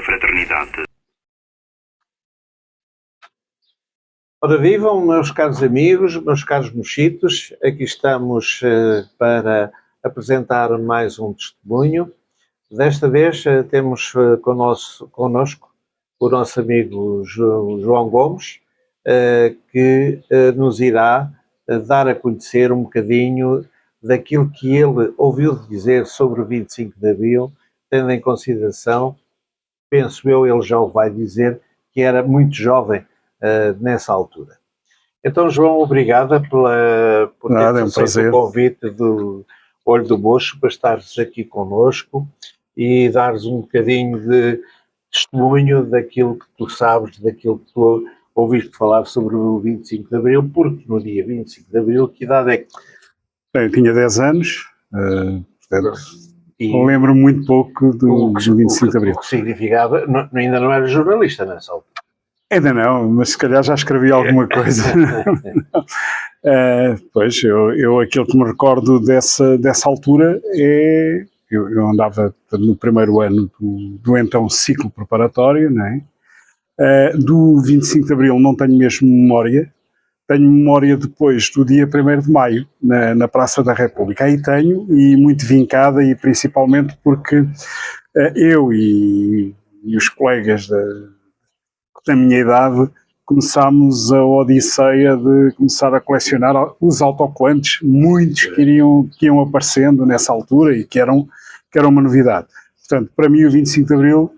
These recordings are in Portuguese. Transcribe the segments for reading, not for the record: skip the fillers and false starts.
fraternidade. Ora vivam, meus caros amigos, meus caros mochitos, aqui estamos para apresentar mais um testemunho. Desta vez temos connosco o nosso amigo João Gomes, que nos irá dar a conhecer um bocadinho daquilo que ele ouviu dizer sobre o 25 de Abril, tendo em consideração, penso eu, ele já o vai dizer, que era muito jovem nessa altura. Então, João, obrigada por teres aceito o convite do Olho do Mocho para estares aqui connosco e dares um bocadinho de testemunho daquilo que tu sabes, daquilo que tu ouviste falar sobre o 25 de Abril, porque no dia 25 de Abril, que idade é que... Bem, eu tinha 10 anos, lembro muito pouco do 25 de Abril. O que significava, ainda não era jornalista nessa altura. Ainda não, mas se calhar já escrevi alguma coisa. Pois, eu aquilo que me recordo dessa altura é... Eu andava no primeiro ano do então ciclo preparatório, não é? Do 25 de Abril não tenho mesmo memória. Tenho memória depois do dia 1º de Maio, na Praça da República. Aí tenho, e muito vincada, e principalmente porque eu e os colegas da minha idade começámos a odisseia de começar a colecionar os autocolantes, muitos que iam aparecendo nessa altura e que eram uma novidade. Portanto, para mim o 25 de Abril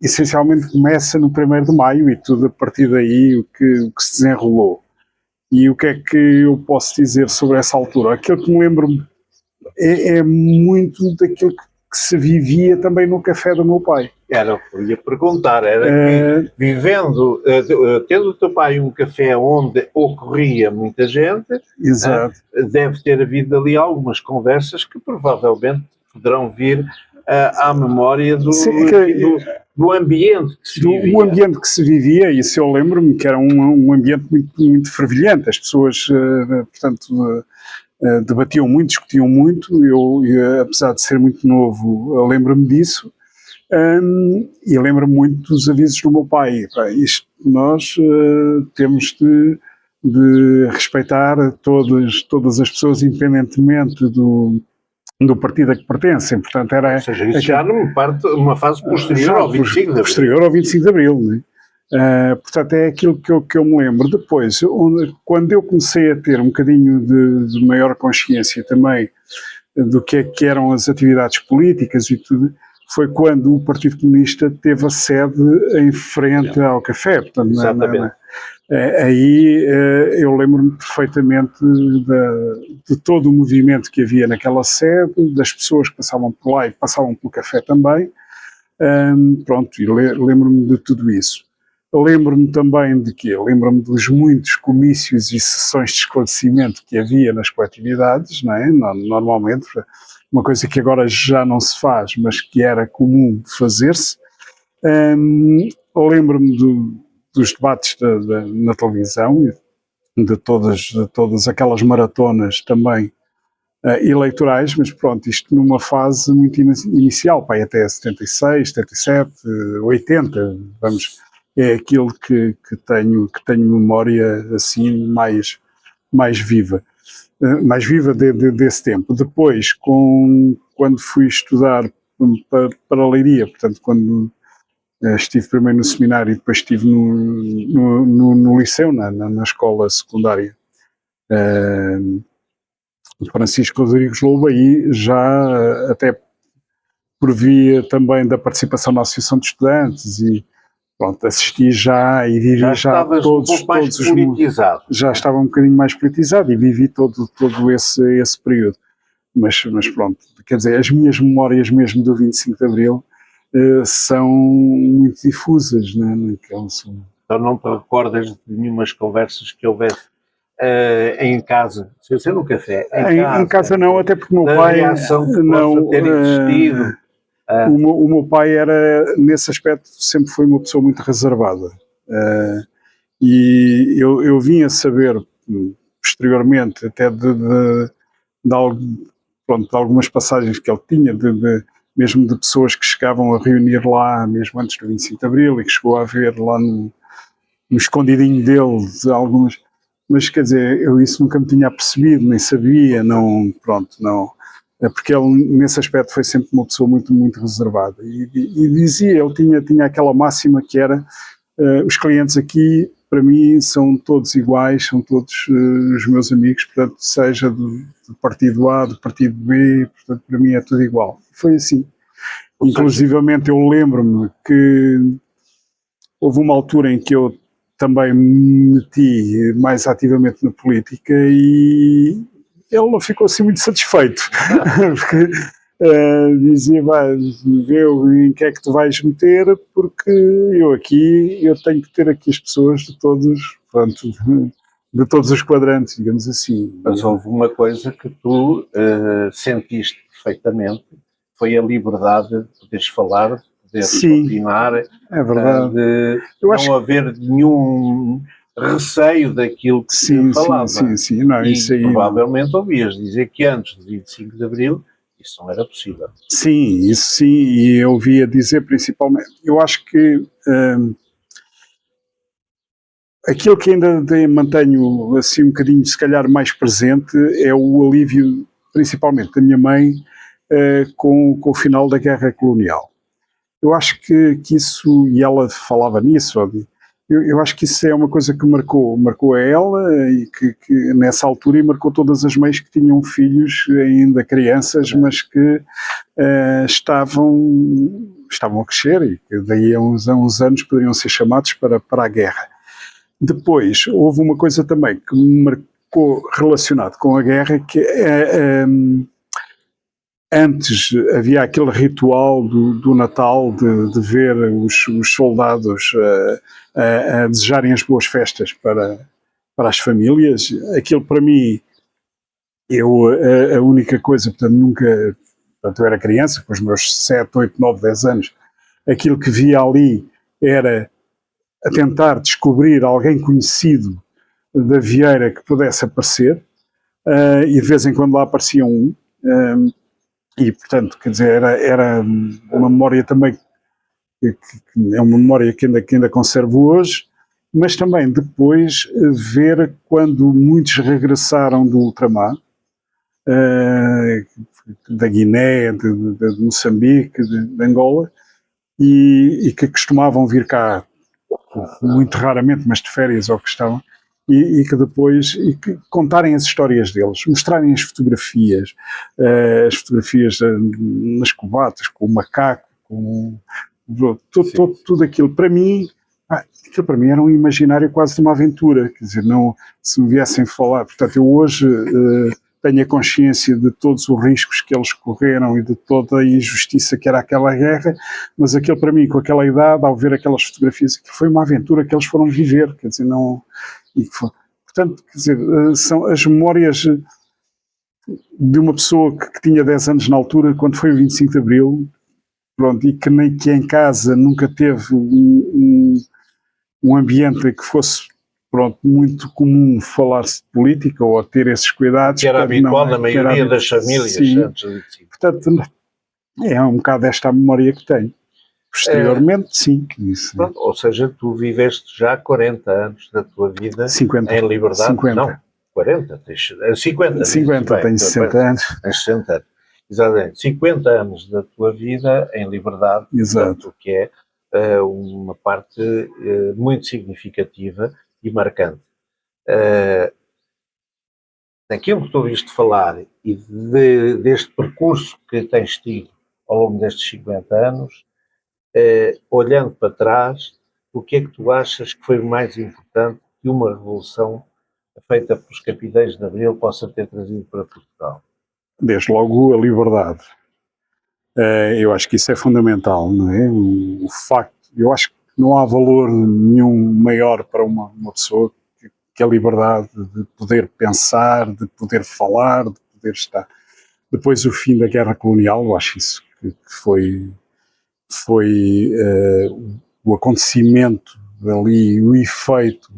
essencialmente começa no 1º de Maio e tudo a partir daí o que se desenrolou. E o que é que eu posso dizer sobre essa altura? Aquilo que me lembro é muito daquilo que se vivia também no café do meu pai. Era o que eu ia perguntar, era que vivendo, tendo o teu pai um café onde ocorria muita gente, exato, deve ter havido ali algumas conversas que provavelmente poderão vir à memória do ambiente que se vivia. O ambiente que se vivia, isso eu lembro-me que era um ambiente muito, muito fervilhante, as pessoas, portanto... debatiam muito, discutiam muito. Eu, apesar de ser muito novo, lembro-me disso, e lembro-me muito dos avisos do meu pai. Nós temos de respeitar todas as pessoas, independentemente do partido a que pertencem. Portanto, era... Ou seja, isso já numa fase posterior ao 25 de Abril. Posterior ao 25 de Abril, não é? Portanto, é aquilo que eu me lembro. Depois, quando eu comecei a ter um bocadinho de maior consciência também do que eram as atividades políticas e tudo, foi quando o Partido Comunista teve a sede em frente ao café. Portanto, exatamente. Aí eu lembro-me perfeitamente de todo o movimento que havia naquela sede, das pessoas que passavam por lá e que passavam pelo café também. Pronto, e lembro-me de tudo isso. Lembro-me também lembro-me dos muitos comícios e sessões de esclarecimento que havia nas coletividades, não é? Normalmente, uma coisa que agora já não se faz, mas que era comum fazer-se. Lembro-me dos debates na televisão, de todas aquelas maratonas também eleitorais, mas pronto, isto numa fase muito inicial, até 76, 77, 80, vamos... É aquilo que tenho memória assim mais viva desse tempo. Depois, quando fui estudar para Leiria, portanto, quando estive primeiro no seminário e depois estive no liceu, na escola secundária, Francisco Rodrigues Lobo, aí já até por via também da participação na Associação de Estudantes e pronto, assisti já e vivi já todos os politizado. Já estava um bocadinho mais politizado e vivi todo esse período. Mas pronto, quer dizer, as minhas memórias mesmo do 25 de Abril são muito difusas, não é? Então não te recordas de nenhumas conversas que houvesse em casa, sem ser no café? Em casa não, até porque o meu pai não ter existido. O meu pai era, nesse aspecto, sempre foi uma pessoa muito reservada. E eu vim a saber, posteriormente, até de algumas passagens que ele tinha, de mesmo de pessoas que chegavam a reunir lá, mesmo antes do 25 de Abril, e que chegou a haver lá no escondidinho deles algumas. Mas, quer dizer, eu isso nunca me tinha percebido, nem sabia, não, pronto, não. É porque ele, nesse aspecto, foi sempre uma pessoa muito, muito reservada. E dizia, ele tinha aquela máxima que era, os clientes aqui, para mim, são todos iguais, são todos os meus amigos, portanto, seja do partido A, do partido B, portanto, para mim é tudo igual. Foi assim. Inclusivamente, eu lembro-me que houve uma altura em que eu também me meti mais ativamente na política e ele não ficou assim muito satisfeito, porque dizia, vê em que é que tu vais meter, porque eu tenho que ter aqui as pessoas de todos, pronto, de todos os quadrantes, digamos assim. Mas houve uma coisa que tu sentiste perfeitamente, foi a liberdade de poderes falar, de poderes opinar, é verdade. de eu não haver nenhum receio daquilo que se falava. Sim. Não, e isso aí, provavelmente ouvias dizer que antes de 25 de Abril isso não era possível. Sim, isso sim, e eu ouvia dizer principalmente, eu acho que aquilo que ainda mantenho assim um bocadinho, se calhar, mais presente é o alívio, principalmente da minha mãe, com o final da guerra colonial. Eu acho que isso, e ela falava nisso, eu acho que isso é uma coisa que marcou a ela e que nessa altura, e marcou todas as mães que tinham filhos ainda crianças, mas que estavam a crescer e que daí a uns anos poderiam ser chamados para a guerra. Depois, houve uma coisa também que me marcou relacionado com a guerra, que antes havia aquele ritual do Natal de ver os soldados a desejarem as boas festas para as famílias. Aquilo para mim, a única coisa, portanto nunca, portanto eu era criança, com os meus 7, 8, 9, 10 anos, aquilo que via ali era a tentar descobrir alguém conhecido da Vieira que pudesse aparecer, e de vez em quando lá aparecia um, e portanto, quer dizer, era uma memória também que é uma memória que ainda conservo hoje, mas também depois ver quando muitos regressaram do ultramar, da Guiné, de Moçambique, de Angola, e que costumavam vir cá muito raramente, mas de férias ou que estavam, e que depois que contarem as histórias deles, mostrarem as fotografias nas cobatas, com o macaco, com tudo aquilo. Para mim, aquilo para mim era um imaginário quase de uma aventura, quer dizer, não, se me viessem falar, portanto eu hoje tenho a consciência de todos os riscos que eles correram e de toda a injustiça que era aquela guerra, mas aquilo para mim, com aquela idade, ao ver aquelas fotografias, aquilo foi uma aventura que eles foram viver, quer dizer, não... portanto, quer dizer, são as memórias de uma pessoa que tinha 10 anos na altura, quando foi o 25 de Abril, pronto, e que nem que em casa nunca teve um ambiente que fosse, pronto, muito comum falar-se de política ou a ter esses cuidados. Que era habitual na maioria das famílias. Sim. Antes do 25. Portanto, é um bocado esta a memória que tenho. Posteriormente, sim. Isso. Pronto, ou seja, tu viveste já 40 anos da tua vida 50, em liberdade. 50. Não, 40, 50. 50, tenho 60 anos. Tens 60 anos. Exatamente. 50 anos da tua vida em liberdade. Exato. O que é uma parte muito significativa e marcante. Daquilo que tu ouviste falar e deste percurso que tens tido ao longo destes 50 anos, olhando para trás, o que é que tu achas que foi o mais importante que uma revolução feita pelos capitães de Abril possa ter trazido para Portugal? Desde logo a liberdade. Eu acho que isso é fundamental, não é? O facto, eu acho que não há valor nenhum maior para uma pessoa que a liberdade de poder pensar, de poder falar, de poder estar. Depois o fim da guerra colonial, eu acho isso que foi o acontecimento ali, o efeito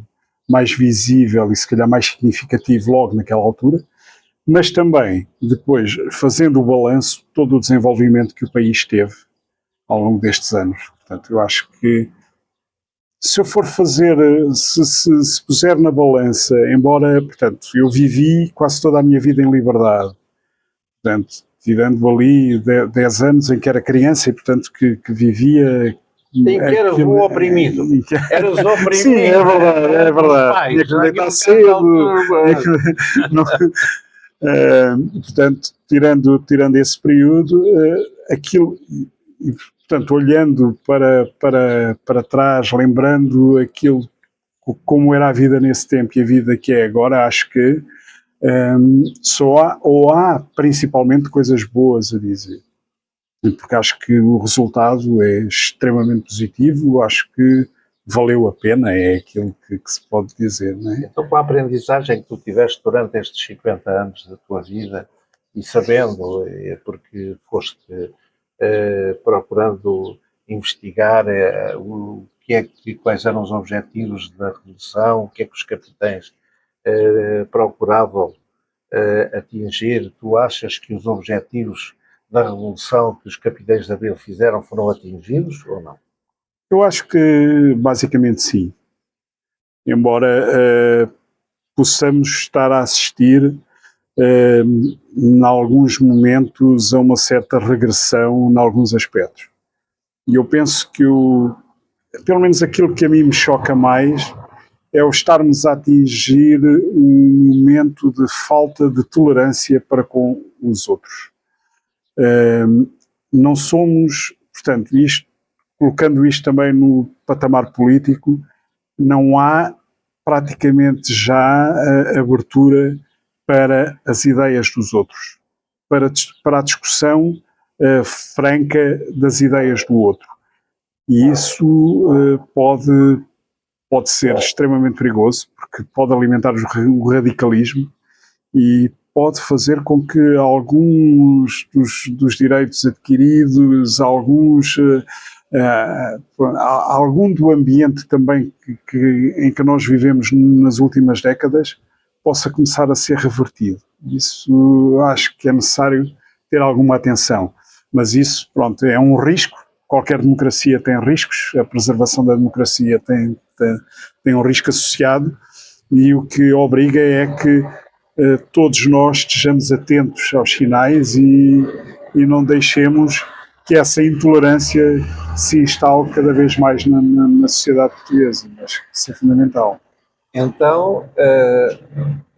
mais visível e se calhar mais significativo logo naquela altura, mas também, depois, fazendo o balanço, todo o desenvolvimento que o país teve ao longo destes anos. Portanto, eu acho que se eu for fazer, se puser na balança, embora, portanto, eu vivi quase toda a minha vida em liberdade, portanto, tirando ali 10 anos em que era criança e, portanto, que vivia... Em que eras um oprimido. Eras oprimido. Sim, é verdade, é verdade. Tinha que me deitar cedo. Portanto, tirando esse período, aquilo... Portanto, olhando para trás, lembrando aquilo, como era a vida nesse tempo e a vida que é agora, acho que há principalmente coisas boas a dizer. Porque acho que o resultado é extremamente positivo, acho que valeu a pena, é aquilo que se pode dizer, não é? Então, com a aprendizagem que tu tiveste durante estes 50 anos da tua vida, e sabendo, porque foste procurando investigar quais eram os objetivos da Revolução, o que é que os capitães procuravam atingir, tu achas que os objetivos da Revolução que os capitães de Abril fizeram foram atingidos ou não? Eu acho que basicamente sim. Embora possamos estar a assistir em alguns momentos a uma certa regressão em alguns aspectos. E eu penso que pelo menos aquilo que a mim me choca mais é o estarmos a atingir um momento de falta de tolerância para com os outros. Não somos, portanto, colocando isto também no patamar político, não há praticamente já a abertura para as ideias dos outros, para a discussão franca das ideias do outro. E isso pode ser extremamente perigoso, porque pode alimentar o radicalismo e pode fazer com que alguns dos direitos adquiridos, algum do ambiente também em que nós vivemos nas últimas décadas possa começar a ser revertido. Isso acho que é necessário ter alguma atenção. Mas isso, pronto, é um risco. Qualquer democracia tem riscos, a preservação da democracia tem um risco associado, e o que obriga é que todos nós estejamos atentos aos sinais e não deixemos que essa intolerância se instale cada vez mais na sociedade portuguesa. Acho que isso é fundamental. Então,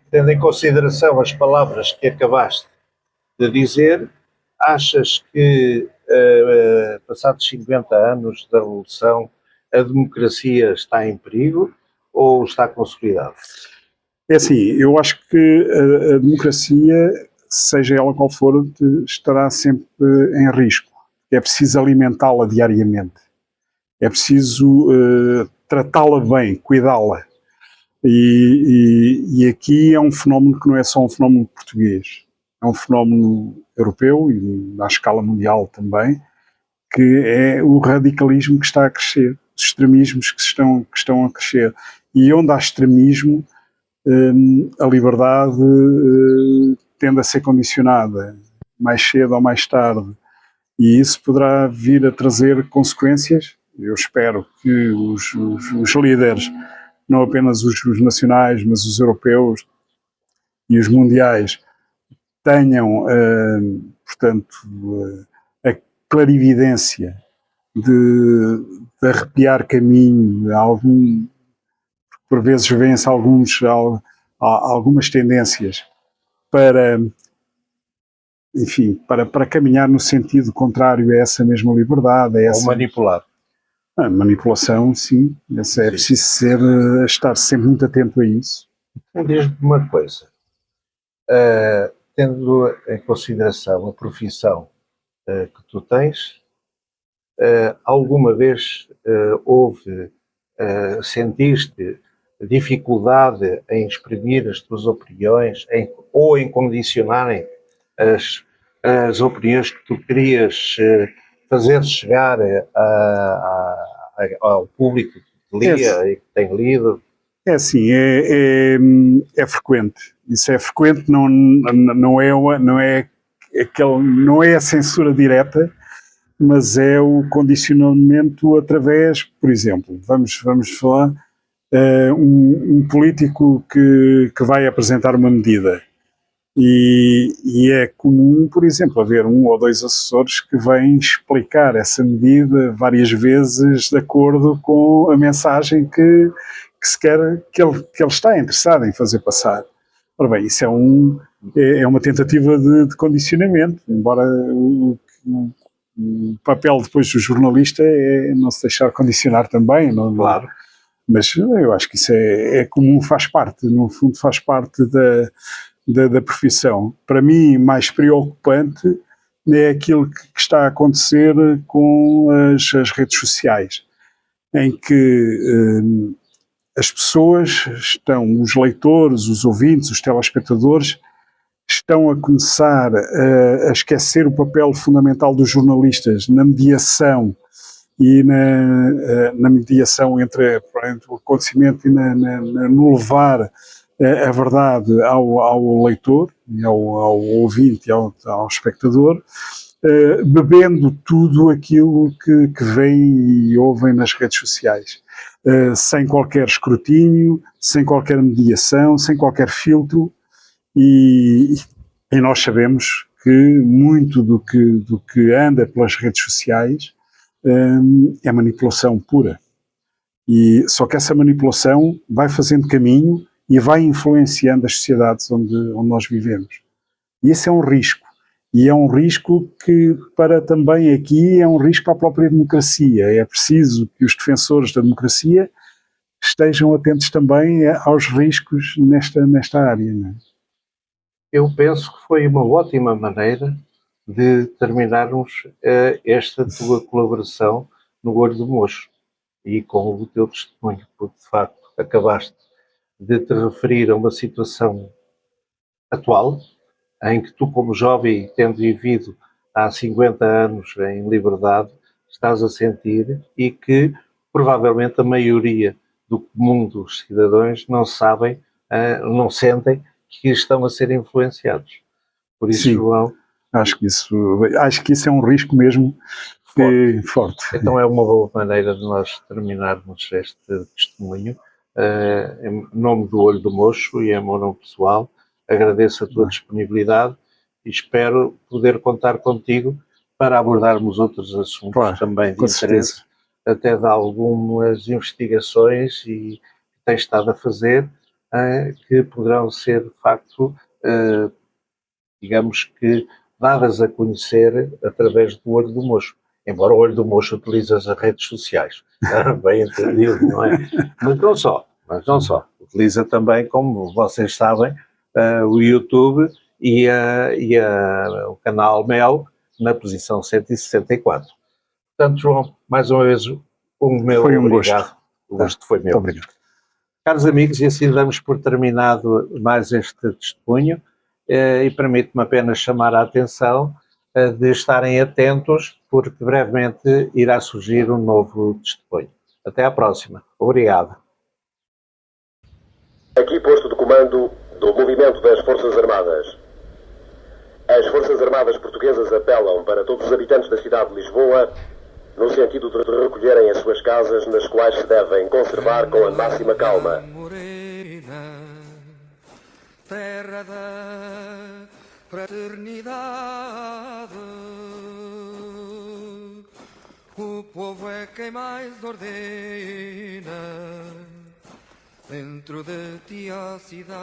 tendo em consideração as palavras que acabaste de dizer, achas que, passados 50 anos da Revolução, a democracia está em perigo ou está consolidada? É assim, eu acho que a democracia, seja ela qual for, estará sempre em risco. É preciso alimentá-la diariamente. É preciso tratá-la bem, cuidá-la. E aqui é um fenómeno que não é só um fenómeno português. É um fenómeno europeu e à escala mundial também, que é o radicalismo que está a crescer, os extremismos que estão a crescer. E onde há extremismo, a liberdade tende a ser condicionada, mais cedo ou mais tarde. E isso poderá vir a trazer consequências. Eu espero que os líderes, não apenas os nacionais, mas os europeus e os mundiais, tenham, portanto, a clarividência de arrepiar caminho, por vezes vêem-se algumas tendências para, enfim, para caminhar no sentido contrário a essa mesma liberdade. Ou manipular. A manipulação, sim. É preciso estar sempre muito atento a isso. Diz-me uma coisa. Tendo em consideração a profissão que tu tens, alguma vez sentiste dificuldade em exprimir as tuas opiniões ou em condicionarem as opiniões que tu querias fazer chegar ao público que lia e que tem lido? É assim, é frequente. Isso é frequente, não é a censura direta, mas é o condicionamento através, por exemplo, vamos falar, um político que vai apresentar uma medida. E é comum, por exemplo, haver um ou dois assessores que vêm explicar essa medida várias vezes de acordo com a mensagem que se quer, que ele está interessado em fazer passar. Ora bem, isso é uma tentativa de condicionamento, embora o papel depois do jornalista é não se deixar condicionar também. Claro. Mas eu acho que isso é comum, faz parte, no fundo faz parte da profissão. Para mim, mais preocupante é aquilo que está a acontecer com as redes sociais, em que as pessoas estão, os leitores, os ouvintes, os telespectadores, estão a começar a esquecer o papel fundamental dos jornalistas na mediação e na mediação entre o acontecimento e no levar a verdade ao leitor, ao ouvinte e ao espectador, bebendo tudo aquilo que veem e ouvem nas redes sociais, sem qualquer escrutínio, sem qualquer mediação, sem qualquer filtro, e nós sabemos que muito do que anda pelas redes sociais é manipulação pura. E só que essa manipulação vai fazendo caminho e vai influenciando as sociedades onde nós vivemos. E esse é um risco. E é um risco que, também aqui, é um risco para a própria democracia. É preciso que os defensores da democracia estejam atentos também aos riscos nesta área. Não é? Eu penso que foi uma ótima maneira de terminarmos esta tua colaboração no Olho do Mocho e com o teu testemunho, porque de facto acabaste de te referir a uma situação atual, em que tu, como jovem, tendo vivido há 50 anos em liberdade, estás a sentir e que provavelmente a maioria do comum dos cidadãos não sabem, não sentem que estão a ser influenciados. Por isso, Sim, João... acho que isso é um risco mesmo forte. Então é uma boa maneira de nós terminarmos este testemunho. Em nome do Olho do Mocho e em meu nome pessoal, agradeço a tua disponibilidade e espero poder contar contigo para abordarmos outros assuntos também de interesse, até de algumas investigações que tens estado a fazer, que poderão ser, de facto, digamos que dadas a conhecer através do Olho do Mocho. Embora o Olho do Mocho utilize as redes sociais, bem entendido, não é? Mas não só. Utiliza também, como vocês sabem, o YouTube e o canal Mel na posição 164. Portanto, João, mais uma vez, Foi um obrigado. gosto. O gosto foi meu. Obrigado. Caros amigos, e assim damos por terminado mais este testemunho e permito-me apenas chamar a atenção de estarem atentos, porque brevemente irá surgir um novo testemunho. Até à próxima. Obrigado. Aqui posto de comando do Movimento das Forças Armadas. As Forças Armadas Portuguesas apelam para todos os habitantes da cidade de Lisboa no sentido de recolherem as suas casas, nas quais se devem conservar com a máxima calma. Terra da fraternidade, o povo é quem mais ordena dentro de ti a cidade.